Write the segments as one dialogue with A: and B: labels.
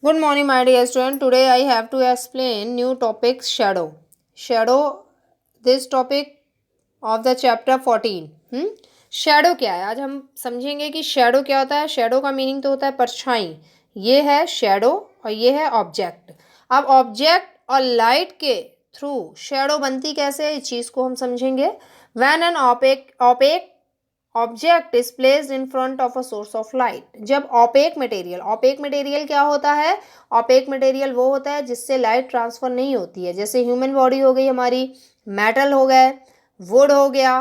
A: Good morning, my dear student. Today I have to explain new topic shadow. Shadow, this topic of the chapter 14. Shadow क्या है? आज हम समझेंगे कि shadow क्या होता है. शेडो का मीनिंग तो होता है परछाई. ये है शेडो और ये है ऑब्जेक्ट. अब ऑब्जेक्ट और लाइट के थ्रू शेडो बनती कैसे है, इस चीज़ को हम समझेंगे. When an opaque object is placed in front of a source of light. जब ऑपेक मटेरियल क्या होता है? ऑपेक मटेरियल वो होता है जिससे लाइट ट्रांसफर नहीं होती है. जैसे ह्यूमन बॉडी हो गई हमारी, मेटल हो गए, वुड हो गया,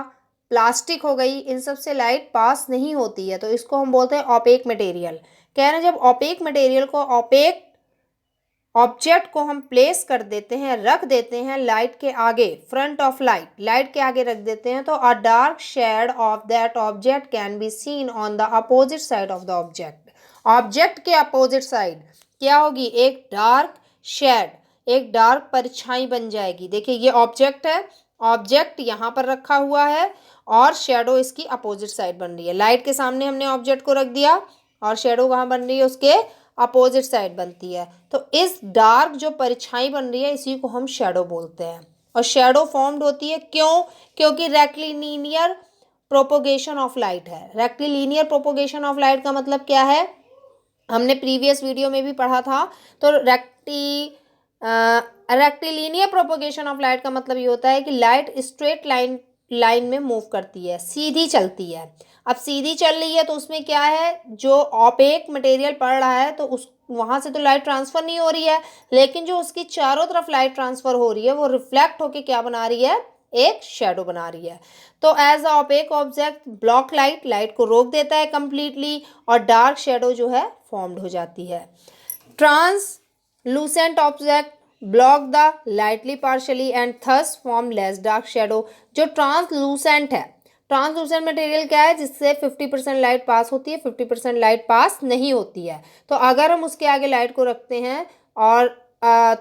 A: प्लास्टिक हो गई, इन सब से लाइट पास नहीं होती है, तो इसको हम बोलते हैं ऑपेक मटेरियल. कह रहे हैं जब ऑपेक मटेरियल को, ऑपेक ऑब्जेक्ट को हम प्लेस कर देते हैं, रख देते हैं लाइट के आगे, फ्रंट ऑफ लाइट के आगे रख देते हैं, तो a dark shade of that object can be seen on the opposite side of the object. Object के अपोजिट साइड क्या होगी? एक डार्क शेड, एक डार्क परछाई बन जाएगी. देखिए ये ऑब्जेक्ट है, ऑब्जेक्ट यहाँ पर रखा हुआ है और शेडो इसकी अपोजिट साइड बन रही है. लाइट के सामने हमने ऑब्जेक्ट को रख दिया और शेडो कहाँ बन रही है? उसके अपोजिट साइड बनती है. तो इस डार्क जो परछाई बन रही है इसी को हम शेडो बोलते हैं. और शेडो फॉर्म्ड होती है क्यों? क्योंकि रेक्टिलिनियर प्रोपोगेशन ऑफ लाइट है. रेक्टिलिनियर प्रोपोगेशन ऑफ लाइट का मतलब क्या है? हमने प्रीवियस वीडियो में भी पढ़ा था. तो रेक्टिलिनियर प्रोपोगेशन ऑफ लाइट का मतलब ये होता है कि लाइट स्ट्रेट लाइन में मूव करती है, सीधी चलती है. अब सीधी चल रही है तो उसमें क्या है? जो ऑपेक मटेरियल पड़ रहा है तो उस वहाँ से तो लाइट ट्रांसफ़र नहीं हो रही है, लेकिन जो उसकी चारों तरफ लाइट ट्रांसफ़र हो रही है वो रिफ्लेक्ट होके क्या बना रही है? एक शेडो बना रही है. तो as a opaque object block light को रोक देता है कंप्लीटली और डार्क शेडो जो है फॉर्म्ड हो जाती है. Translucent object block the lightly partially and thus form less dark shadow. जो ट्रांसलूसेंट है, ट्रांसलूसेंट मटेरियल क्या है? जिससे 50% लाइट पास होती है, 50% लाइट पास नहीं होती है. तो अगर हम उसके आगे लाइट को रखते हैं और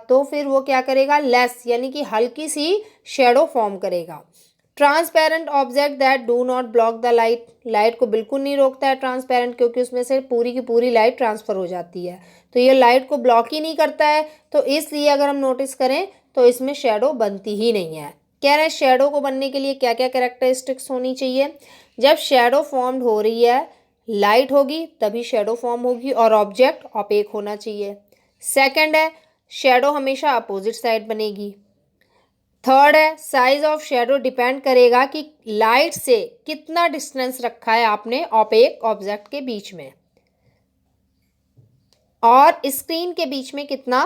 A: तो फिर वो क्या करेगा? लेस यानी कि हल्की सी शेडो फॉर्म करेगा. Transparent object that do not block the light को बिल्कुल नहीं रोकता है ट्रांसपेरेंट, क्योंकि उसमें से पूरी की पूरी लाइट ट्रांसफ़र हो जाती है. तो ये लाइट को ब्लॉक ही नहीं करता है, तो इसलिए अगर हम नोटिस करें तो इसमें शेडो बनती ही नहीं है. कह रहे हैं शेडो को बनने के लिए क्या क्या कैरेक्टरिस्टिक्स होनी चाहिए? जब शेडो फॉर्म्ड हो रही है, लाइट होगी तभी शेडो फॉर्म होगी और ऑब्जेक्ट ऑपेक होना चाहिए. सेकंड है, शेडो हमेशा अपोजिट साइड बनेगी. थर्ड है, साइज ऑफ शेडो डिपेंड करेगा कि लाइट से कितना डिस्टेंस रखा है आपने ऑपेक ऑब्जेक्ट के बीच में और स्क्रीन के बीच में कितना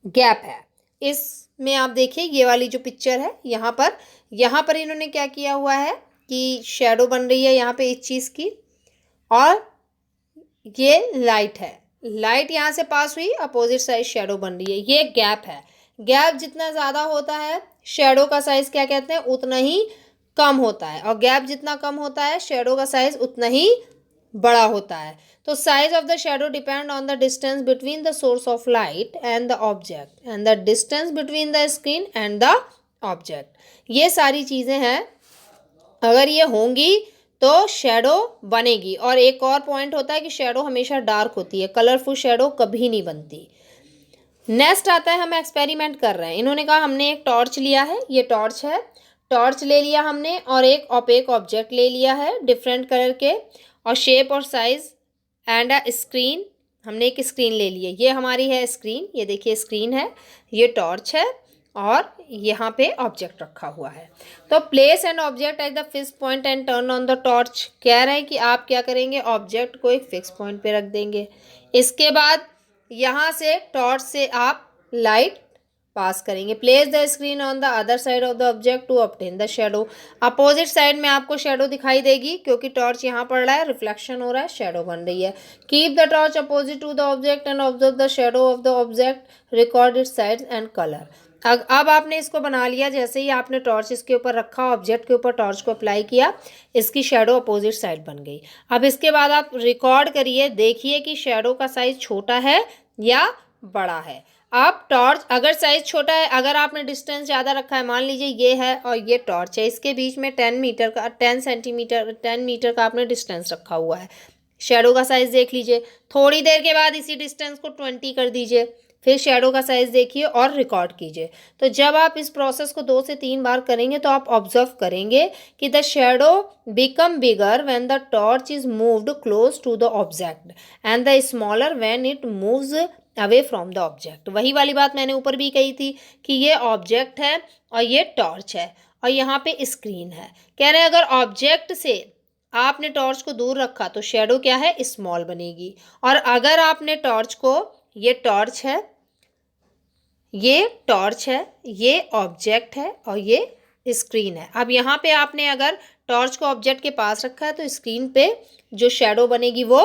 A: गैप है. इसमें आप देखिए ये वाली जो पिक्चर है, यहाँ पर इन्होंने क्या किया हुआ है कि शेडो बन रही है यहाँ पे इस चीज़ की, और ये लाइट है, लाइट यहाँ से पास हुई, अपोजिट साइड शेडो बन रही है. ये गैप है. गैप जितना ज़्यादा होता है शेडो का साइज़ क्या कहते हैं? उतना ही कम होता है, और गैप जितना कम होता है शेडो का साइज़ उतना ही बड़ा होता है. तो size of the shadow depend on the distance between the source of light and the object and the distance between the screen and the object. ये सारी चीज़ें हैं, अगर ये होंगी तो शेडो बनेगी. और एक और पॉइंट होता है कि शेडो हमेशा डार्क होती है, कलरफुल शेडो कभी नहीं बनती. नेक्स्ट आता है, हम एक्सपेरिमेंट कर रहे हैं. इन्होंने कहा हमने एक टॉर्च लिया है, ये टॉर्च है, टॉर्च ले लिया हमने और एक ओपेक ऑब्जेक्ट ले लिया है डिफरेंट कलर के और शेप और साइज एंड अ स्क्रीन. हमने एक स्क्रीन ले ली है, ये हमारी है स्क्रीन, ये देखिए स्क्रीन है, ये टॉर्च है और यहाँ पे ऑब्जेक्ट रखा हुआ है. तो place an object at the fix point and turn on the torch. कह रहे हैं कि आप क्या करेंगे? ऑब्जेक्ट को एक फिक्स पॉइंट पे रख देंगे. इसके बाद यहाँ से टॉर्च से आप लाइट पास करेंगे. Place the screen on the other side of the object to obtain the shadow. Opposite side में आपको शेडो दिखाई देगी क्योंकि टॉर्च यहाँ पड़ रहा है, रिफ्लेक्शन हो रहा है, शेडो बन रही है. Keep the torch opposite to the object and observe the shadow of the object, record its size and colour. अब आपने इसको बना लिया, जैसे ही आपने टॉर्च इसके ऊपर रखा, ऑब्जेक्ट के ऊपर टॉर्च को अप्लाई किया, इसकी शेडो अपोजिट साइड बन गई. अब इसके बाद आप रिकॉर्ड करिए, देखिए कि शेडो का साइज छोटा है या बड़ा है. अब टॉर्च अगर साइज छोटा है, अगर आपने डिस्टेंस ज़्यादा रखा है, मान लीजिए ये है और ये टॉर्च है, इसके बीच में 10 मीटर का 10 मीटर का आपने डिस्टेंस रखा हुआ है. शेडो का साइज देख लीजिए, थोड़ी देर के बाद इसी डिस्टेंस को 20 कर दीजिए, फिर शेडो का साइज देखिए और रिकॉर्ड कीजिए। तो जब आप इस प्रोसेस को 2 से 3 बार करेंगे तो आप ऑब्जर्व करेंगे कि the shadow become bigger when the torch is moved close to the object and the smaller when it moves away from the object. वही वाली बात मैंने ऊपर भी कही थी कि ये ऑब्जेक्ट है और ये टॉर्च है और यहाँ पे स्क्रीन है। कह रहे हैं अगर ऑब्जेक्ट से आपने टॉर्च को दूर रखा तो शेडो क्या है, स्मॉल बनेगी, और अगर आपने टॉर्च को, ये टॉर्च है, ये टॉर्च है, ये ऑब्जेक्ट है और ये स्क्रीन है। अब यहाँ पे आपने अगर टॉर्च को ऑब्जेक्ट के पास रखा है तो स्क्रीन पे जो शेडो बनेगी वो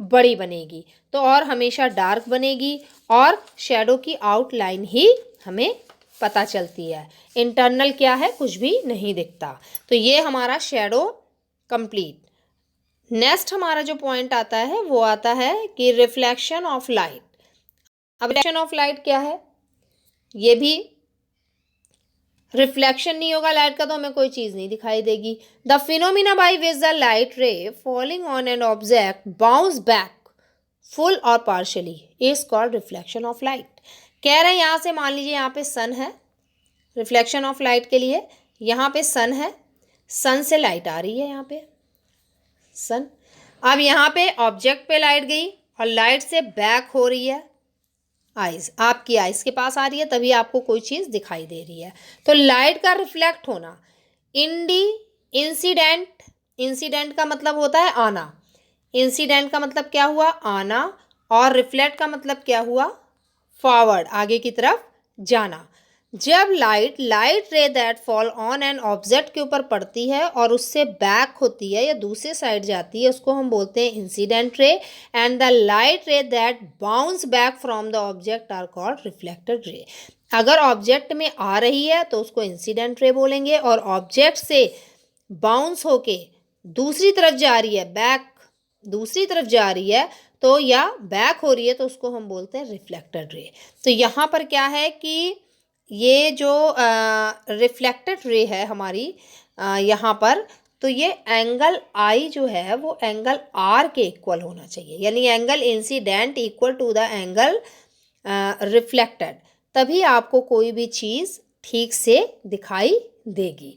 A: बड़ी बनेगी, तो और हमेशा डार्क बनेगी और शेडो की आउटलाइन ही हमें पता चलती है, इंटरनल क्या है कुछ भी नहीं दिखता। तो ये हमारा शेडो कंप्लीट। नेक्स्ट हमारा जो पॉइंट आता है वो आता है कि रिफ्लेक्शन ऑफ लाइट। अब रिफ्लेक्शन ऑफ लाइट क्या है, ये भी रिफ्लेक्शन नहीं होगा लाइट का तो हमें कोई चीज़ नहीं दिखाई देगी। The phenomena by which the light ray falling on an object bounce back full और partially is called reflection of light. कह रहे हैं यहाँ से मान लीजिए यहाँ पे सन है, रिफ्लेक्शन ऑफ लाइट के लिए यहाँ पे सन है, सन से लाइट आ रही है यहाँ पे सन। अब यहाँ पे ऑब्जेक्ट पे लाइट गई और लाइट से बैक हो रही है आइज, आपकी आइज के पास आ रही है तभी आपको कोई चीज़ दिखाई दे रही है। तो लाइट का रिफ्लेक्ट होना, इंसिडेंट, इंसिडेंट का मतलब होता है आना, इंसिडेंट का मतलब क्या हुआ, आना, और रिफ्लेक्ट का मतलब क्या हुआ, फॉरवर्ड, आगे की तरफ जाना। जब light ray that fall on an object के ऊपर पड़ती है और उससे बैक होती है या दूसरे साइड जाती है उसको हम बोलते हैं incident ray, and the light ray that bounce back from the object are called reflected ray. अगर ऑब्जेक्ट में आ रही है तो उसको इंसिडेंट रे बोलेंगे, और ऑब्जेक्ट से बाउंस होके दूसरी तरफ जा रही है, बैक दूसरी तरफ जा रही है तो, या बैक हो रही है तो उसको हम बोलते हैं रिफ्लेक्टेड रे। तो यहाँ पर क्या है कि ये जो रिफ्लेक्टेड रे है हमारी यहाँ पर, तो ये एंगल आई जो है वो एंगल आर के इक्वल होना चाहिए, यानी angle incident equal to the angle reflected, तभी आपको कोई भी चीज़ ठीक से दिखाई देगी।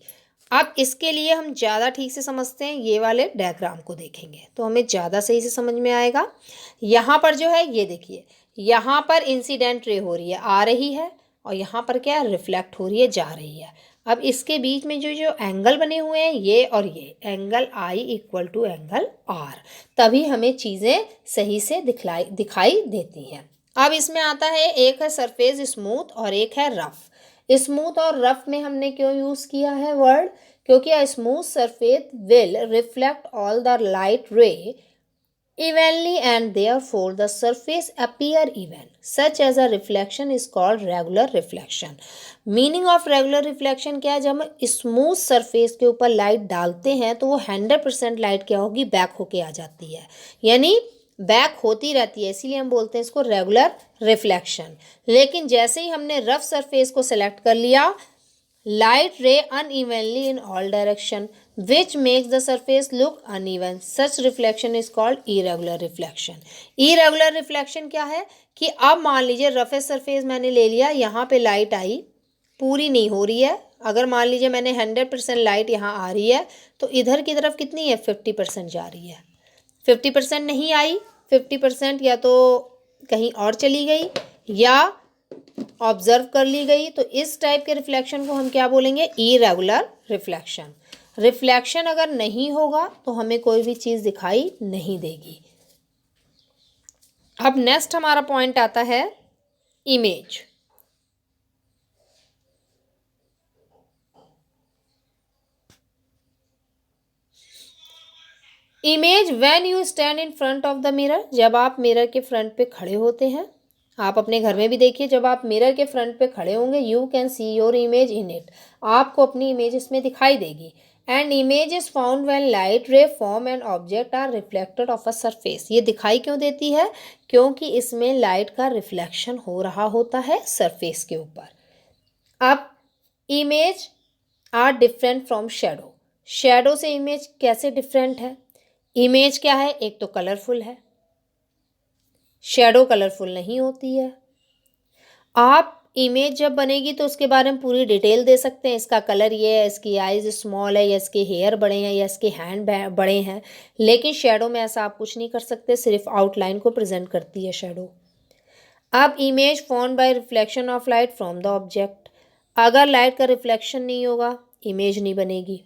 A: अब इसके लिए हम ज़्यादा ठीक से समझते हैं, ये वाले डायग्राम को देखेंगे तो हमें ज़्यादा सही से समझ में आएगा। यहाँ पर जो है ये देखिए, यहाँ पर इंसिडेंट रे हो रही है, आ रही है, और यहाँ पर क्या है, रिफ्लेक्ट हो रही है, जा रही है। अब इसके बीच में जो जो एंगल बने हुए हैं ये और ये, angle I equal to angle R, तभी हमें चीज़ें सही से दिखाई देती हैं। अब इसमें आता है, एक है सरफेस स्मूथ और एक है रफ। स्मूथ और रफ में हमने क्यों यूज़ किया है वर्ड, क्योंकि a smooth surface will reflect all the light रे evenly and therefore the surface appear even, such as a reflection is called regular reflection। meaning of regular reflection क्या है, जब हम स्मूथ सरफेस के ऊपर लाइट डालते हैं तो वो 100% लाइट क्या होगी, बैक होके आ जाती है, यानी बैक होती रहती है, इसीलिए हम बोलते हैं इसको रेगुलर रिफ्लेक्शन। लेकिन जैसे ही हमने रफ सरफेस को सेलेक्ट कर लिया, light ray unevenly in all direction which makes the surface look uneven, such reflection is called irregular reflection। irregular reflection क्या है कि अब मान लीजिए रफेस्ट सरफेस मैंने ले लिया, यहाँ पे लाइट आई, पूरी नहीं हो रही है, अगर मान लीजिए मैंने 100% लाइट यहाँ आ रही है तो इधर की तरफ कितनी है, 50% जा रही है, 50% नहीं आई, 50% या तो कहीं और चली गई या ऑब्जर्व कर ली गई, तो इस टाइप के रिफ्लेक्शन को हम क्या बोलेंगे, इरेगुलर रिफ्लेक्शन। रिफ्लेक्शन अगर नहीं होगा तो हमें कोई भी चीज़ दिखाई नहीं देगी। अब नेक्स्ट हमारा पॉइंट आता है image. Image when you stand in front of the mirror, जब आप मिरर के फ्रंट पे खड़े होते हैं, आप अपने घर में भी देखिए, जब आप मिरर के फ्रंट पे खड़े होंगे you can see your image in it, आपको अपनी इमेज इसमें दिखाई देगी। And image is found when light ray form and object are reflected off a surface. ये दिखाई क्यों देती है, क्योंकि इसमें लाइट का रिफ्लेक्शन हो रहा होता है सरफेस के ऊपर। अब image are different from shadow. Shadow से इमेज कैसे डिफरेंट है, इमेज क्या है, एक तो कलरफुल है, शेडो कलरफुल नहीं होती है। आप इमेज जब बनेगी तो उसके बारे में पूरी डिटेल दे सकते हैं, इसका कलर ये है, इसकी आइज़ स्मॉल है, या इसके हेयर बड़े हैं, या इसके हैंड बड़े हैं। लेकिन शेडो में ऐसा आप कुछ नहीं कर सकते, सिर्फ आउटलाइन को प्रेजेंट करती है शेडो। अब image form by reflection of light from the object. अगर लाइट का रिफ्लेक्शन नहीं होगा, इमेज नहीं बनेगी।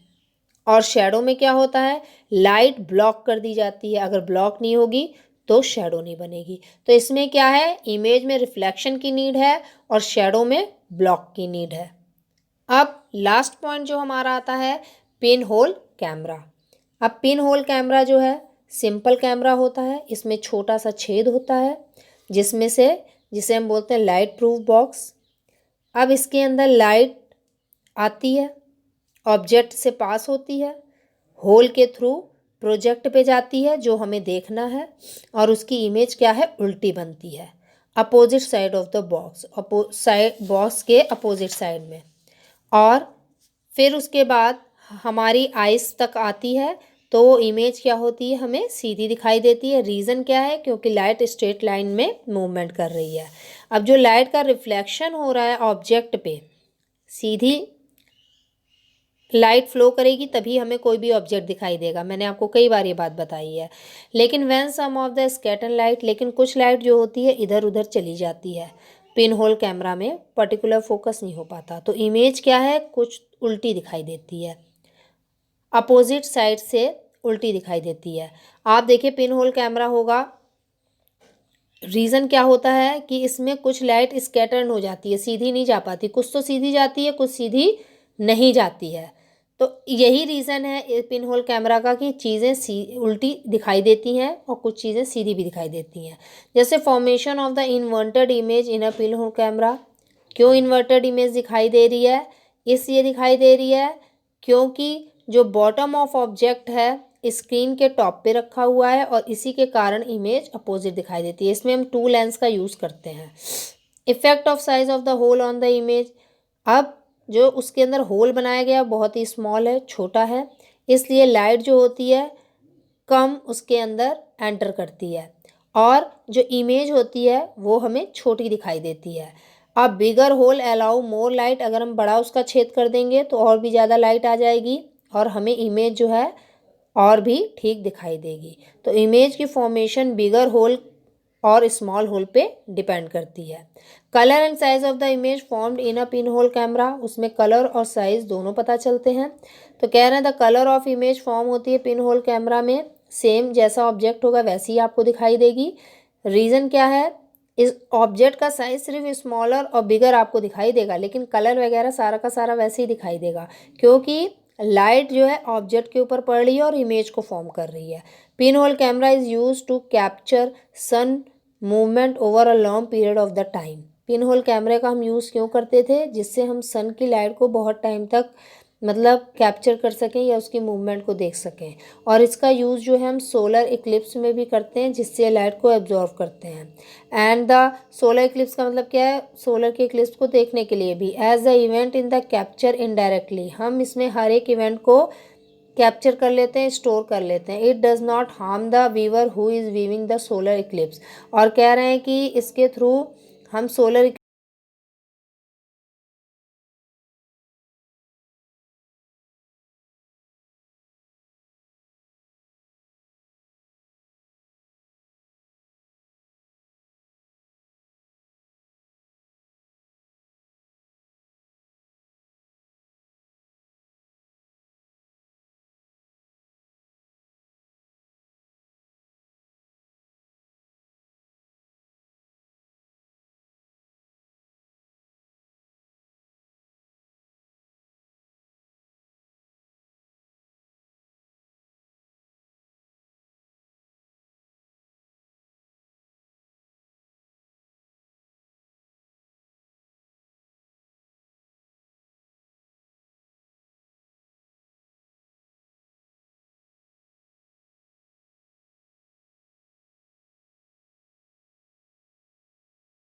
A: और शेडो में क्या होता है, लाइट ब्लॉक कर दी जाती है, अगर ब्लॉक नहीं होगी तो शेडो नहीं बनेगी। तो इसमें क्या है, इमेज में रिफ्लेक्शन की नीड है और शेडो में ब्लॉक की नीड है। अब लास्ट पॉइंट जो हमारा आता है, पिन होल कैमरा। अब पिन होल कैमरा जो है सिंपल कैमरा होता है, इसमें छोटा सा छेद होता है जिसे हम बोलते हैं लाइट प्रूफ बॉक्स। अब इसके अंदर लाइट आती है, ऑब्जेक्ट से पास होती है, होल के थ्रू प्रोजेक्ट पे जाती है जो हमें देखना है, और उसकी इमेज क्या है, उल्टी बनती है opposite side of the box, box के अपोजिट साइड में। और फिर उसके बाद हमारी आइज़ तक आती है तो वो इमेज क्या होती है, हमें सीधी दिखाई देती है। रीज़न क्या है, क्योंकि लाइट स्ट्रेट लाइन में मूवमेंट कर रही है। अब जो लाइट का रिफ्लेक्शन हो रहा है ऑब्जेक्ट पे, सीधी लाइट फ्लो करेगी तभी हमें कोई भी ऑब्जेक्ट दिखाई देगा, मैंने आपको कई बार ये बात बताई है। लेकिन when some of the scatter light, लेकिन कुछ लाइट जो होती है इधर उधर चली जाती है, पिन होल कैमरा में पर्टिकुलर फोकस नहीं हो पाता, तो इमेज क्या है, कुछ उल्टी दिखाई देती है, अपोजिट साइड से उल्टी दिखाई देती है। आप देखिए पिन होल कैमरा होगा, रीज़न क्या होता है कि इसमें कुछ लाइट स्कैटर्ड हो जाती है, सीधी नहीं जा पाती, कुछ तो सीधी जाती है, कुछ सीधी नहीं जाती है। तो यही रीज़न है पिन होल कैमरा का कि चीज़ें उल्टी दिखाई देती हैं और कुछ चीज़ें सीधी भी दिखाई देती हैं। जैसे formation of the inverted image in a pin hole camera. क्यों इन्वर्टेड इमेज दिखाई दे रही है, इसलिए दिखाई दे रही है क्योंकि जो बॉटम ऑफ ऑब्जेक्ट है स्क्रीन के टॉप पे रखा हुआ है और इसी के कारण इमेज अपोजिट दिखाई देती है। इसमें हम टू लेंस का यूज़ करते हैं। Effect of size of the hole on the image. अब जो उसके अंदर होल बनाया गया बहुत ही स्मॉल है, छोटा है, इसलिए लाइट जो होती है कम उसके अंदर एंटर करती है और जो इमेज होती है वो हमें छोटी दिखाई देती है। अब बिगर होल अलाउ मोर लाइट, अगर हम बड़ा उसका छेद कर देंगे तो और भी ज़्यादा लाइट आ जाएगी और हमें इमेज जो है और भी ठीक दिखाई देगी। तो इमेज की फॉर्मेशन बिगर होल और स्मॉल होल पे डिपेंड करती है। Colour and size of the image formed in a pin hole camera, उसमें कलर और साइज दोनों पता चलते हैं। तो कह रहे हैं the colour of image form होती है पिन होल कैमरा में, सेम जैसा ऑब्जेक्ट होगा वैसी ही आपको दिखाई देगी। रीज़न क्या है, इस ऑब्जेक्ट का साइज सिर्फ स्मॉलर और बिगर आपको दिखाई देगा, लेकिन कलर वगैरह सारा का सारा वैसे ही दिखाई देगा क्योंकि लाइट जो है ऑब्जेक्ट के ऊपर पड़ रही है और इमेज को फॉर्म कर रही है। Pin hole camera is use to capture sun movement over a long period of the time. Pin hole कैमरे का हम यूज़ क्यों करते थे, जिससे हम सन की लाइट को बहुत टाइम तक मतलब कैप्चर कर सकें या उसकी मूवमेंट को देख सकें। और इसका यूज़ जो है हम सोलर इक्लिप्स में भी करते हैं जिससे लाइट को एब्जॉर्व करते हैं। एंड द सोलर इक्लिप्स का मतलब क्या है, सोलर के इक्लिप्स को देखने के लिए भी। As the event in the capture indirectly, हम इसमें हर एक इवेंट को कैप्चर कर लेते हैं, स्टोर कर लेते हैं। It does not harm the viewer who is viewing the solar Eclipse. और कह रहे हैं कि इसके थ्रू हम सोलर